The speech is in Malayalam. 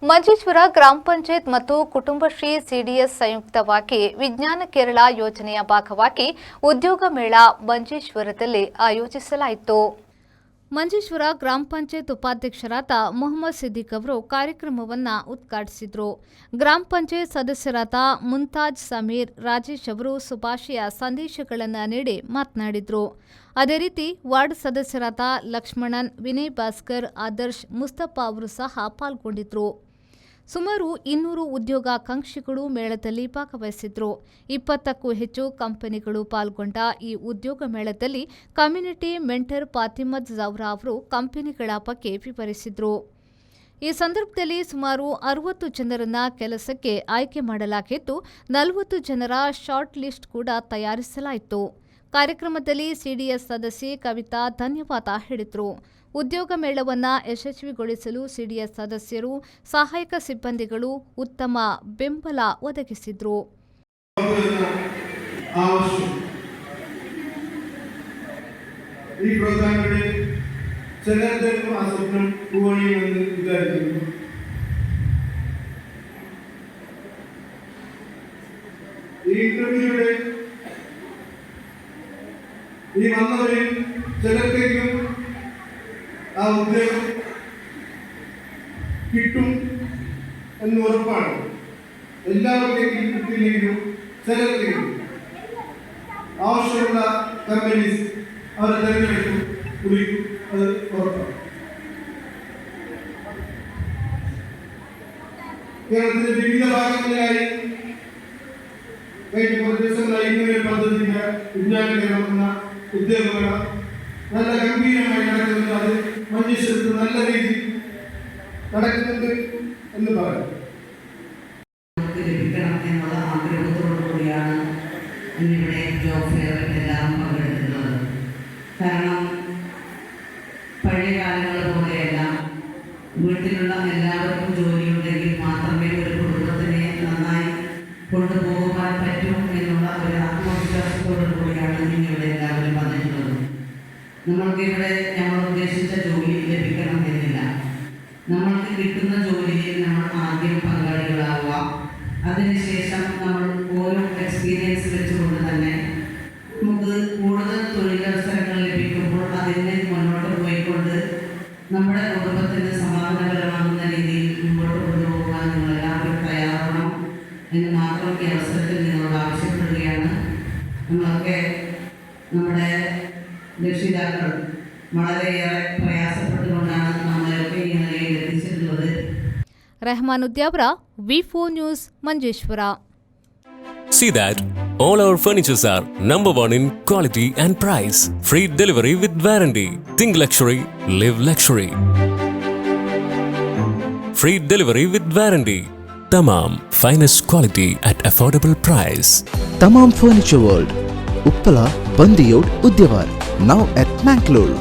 ಮಂಜೇಶ್ವರ ಗ್ರಾಮ ಪಂಚಾಯತ್ ಮತ್ತು ಕುಟುಂಬಶ್ರೀ ಸಿಡಿಎಸ್ ಸಂಯುಕ್ತವಾಗಿ ವಿಜ್ಞಾನ ಕೇರಳ ಯೋಜನೆಯ ಭಾಗವಾಗಿ ಉದ್ಯೋಗ ಮೇಳ ಮಂಜೇಶ್ವರದಲ್ಲಿ ಆಯೋಜಿಸಲಾಯಿತು. ಮಂಜೇಶ್ವರ ಗ್ರಾಮ ಪಂಚಾಯತ್ ಉಪಾಧ್ಯಕ್ಷರಾದ ಮೊಹಮ್ಮದ್ ಸಿದ್ದಿಕ್ ಅವರು ಕಾರ್ಯಕ್ರಮವನ್ನು ಉದ್ಘಾಟಿಸಿದರು. ಗ್ರಾಮ ಪಂಚಾಯತ್ ಸದಸ್ಯರಾದ ಮುಂತಾಜ್ ಸಮೀರ್ ರಾಜೇಶ್ ಅವರು ಶುಭಾಶಯ ಸಂದೇಶಗಳನ್ನು ನೀಡಿ ಮಾತನಾಡಿದರು. ಅದೇ ರೀತಿ ವಾರ್ಡ್ ಸದಸ್ಯರಾದ ಲಕ್ಷ್ಮಣನ್, ವಿನಯ್ ಭಾಸ್ಕರ್, ಆದರ್ಶ್, ಮುಸ್ತಫಾ ಅವರು ಸಹ ಪಾಲ್ಗೊಂಡಿದ್ದರು. ಸುಮಾರು 200 ಉದ್ಯೋಗಾಕಾಂಕ್ಷಿಗಳು ಮೇಳದಲ್ಲಿ ಭಾಗವಹಿಸಿದ್ರು. 20ಕ್ಕೂ ಹೆಚ್ಚು ಕಂಪನಿಗಳು ಪಾಲ್ಗೊಂಡ ಈ ಉದ್ಯೋಗ ಮೇಳದಲ್ಲಿ ಕಮ್ಯುನಿಟಿ ಮೆಂಟರ್ ಫಾತಿಮತ್ ಜವ್ರಾ ಅವರು ಕಂಪನಿಗಳ ಬಗ್ಗೆ ವಿವರಿಸಿದರು. ಈ ಸಂದರ್ಭದಲ್ಲಿ ಸುಮಾರು 60 ಜನರನ್ನ ಕೆಲಸಕ್ಕೆ ಆಯ್ಕೆ ಮಾಡಲಾಗಿದ್ದು 40 ಜನರ ಶಾರ್ಟ್ ಲಿಸ್ಟ್ ಕೂಡ ತಯಾರಿಸಲಾಯಿತು. ಕಾರ್ಯಕ್ರಮದಲ್ಲಿ ಸಿಡಿಎಸ್ ಸದಸ್ಯೆ ಕವಿತಾ ಧನ್ಯವಾದ ಹೇಳಿದರು. ಉದ್ಯೋಗ ಮೇಳವನ್ನು ಯಶಸ್ವಿಗೊಳಿಸಲು ಸಿಡಿಎಸ್ ಸದಸ್ಯರು, ಸಹಾಯಕ ಸಿಬ್ಬಂದಿಗಳು ಉತ್ತಮ ಬೆಂಬಲ ಒದಗಿಸಿದರು. ഈ പ്രോഗ്രാമിലൂടെ ചിലർക്കും ആ സ്വപ്നം പൂവണിയുമെന്ന് വിചാരിക്കുന്നു. ഈ ഇന്റർവ്യൂവിലൂടെ ഈ വന്നവരിൽ ചിലർക്കെങ്കിലും ആ ഉദ്യോഗം കിട്ടും എന്ന് ഉറപ്പാണ്. എല്ലാവർക്കും കിട്ടില്ലെങ്കിലും ചിലർക്കെങ്കിലും ആവശ്യമുള്ള കമ്പനീസ് അവരെ തിരഞ്ഞെടുക്കും കുറിക്കും, അത് ഉറപ്പാണ്. കേരളത്തിന്റെ വിവിധ ഭാഗങ്ങളിലായി കഴിഞ്ഞ കുറച്ച് ദിവസങ്ങളായി ഇങ്ങനെ പദ്ധതിയുടെ വിജ്ഞാന കേരളം എന്ന ഉദ്യോഗമേള നല്ല ഗംഭീരമായി നടക്കുന്നുണ്ട്. അത് മഞ്ചേശ്വരത്ത് നല്ല രീതിയിൽ നടക്കുന്നുണ്ട് എന്ന് പറയാം. ഇന്നിവിടെ ജോബ് ഫെയറിൽ എല്ലാം പങ്കെടുക്കുന്നത്. കാരണം പഴയ കാലങ്ങൾ പോലെയല്ല, വീട്ടിലുള്ള എല്ലാവർക്കും ജോലിയുണ്ടെങ്കിൽ മാത്രമേ ഒരു കുടുംബത്തിനെ നന്നായി കൊണ്ടുപോകാൻ പറ്റും എന്നുള്ള ഒരു ആത്മവിശ്വാസത്തോടു കൂടിയാണ് ഇന്നിവിടെ എല്ലാവരും വന്നിട്ടുള്ളത്. നമ്മൾക്കിവിടെ നമ്മൾ ഉദ്ദേശിച്ച ജോലി ലഭിക്കണം എന്നില്ല. നമ്മൾക്ക് കിട്ടുന്ന ജോലിയിൽ നമ്മൾ ആദ്യം പങ്കാളികളാവുക. അതിനുശേഷം നമ്മൾ ഓരോ എക്സ്പീരിയൻസ് വെച്ചുകൊണ്ട് തന്നെ നമുക്ക് കൂടുതൽ തൊഴിലവസരങ്ങൾ ലഭിക്കുമ്പോൾ അതിനെ മുന്നോട്ട് പോയിക്കൊണ്ട് നമ്മുടെ കുടുംബത്തിന് സമാധാനപരമാകുന്ന രീതിയിൽ മുന്നോട്ട് കൊണ്ടുപോകാൻ നിങ്ങളെല്ലാവരും തയ്യാറാവണം എന്ന് മാത്രം ഈ അവസരത്തിൽ നിങ്ങളോട് ആവശ്യപ്പെടുകയാണ്. നമ്മളൊക്കെ നമ്മുടെ രക്ഷിതാക്കൾ വളരെയേറെ പ്രയാസപ്പെട്ടുകൊണ്ടാണ് നമ്മളെയൊക്കെ ഈ നിലയിൽ എത്തിച്ചിട്ടുള്ളത്. Rehman Udyavara, V4 news, Manjeshwar. See that all our furnitures are number 1 in quality and price. Free delivery with warranty. Think luxury, live luxury. Free delivery with warranty. Tamam finest quality at affordable price. Tamam Furniture World, Uppala, Bandiyod, Udyawar. Now at Mangalore.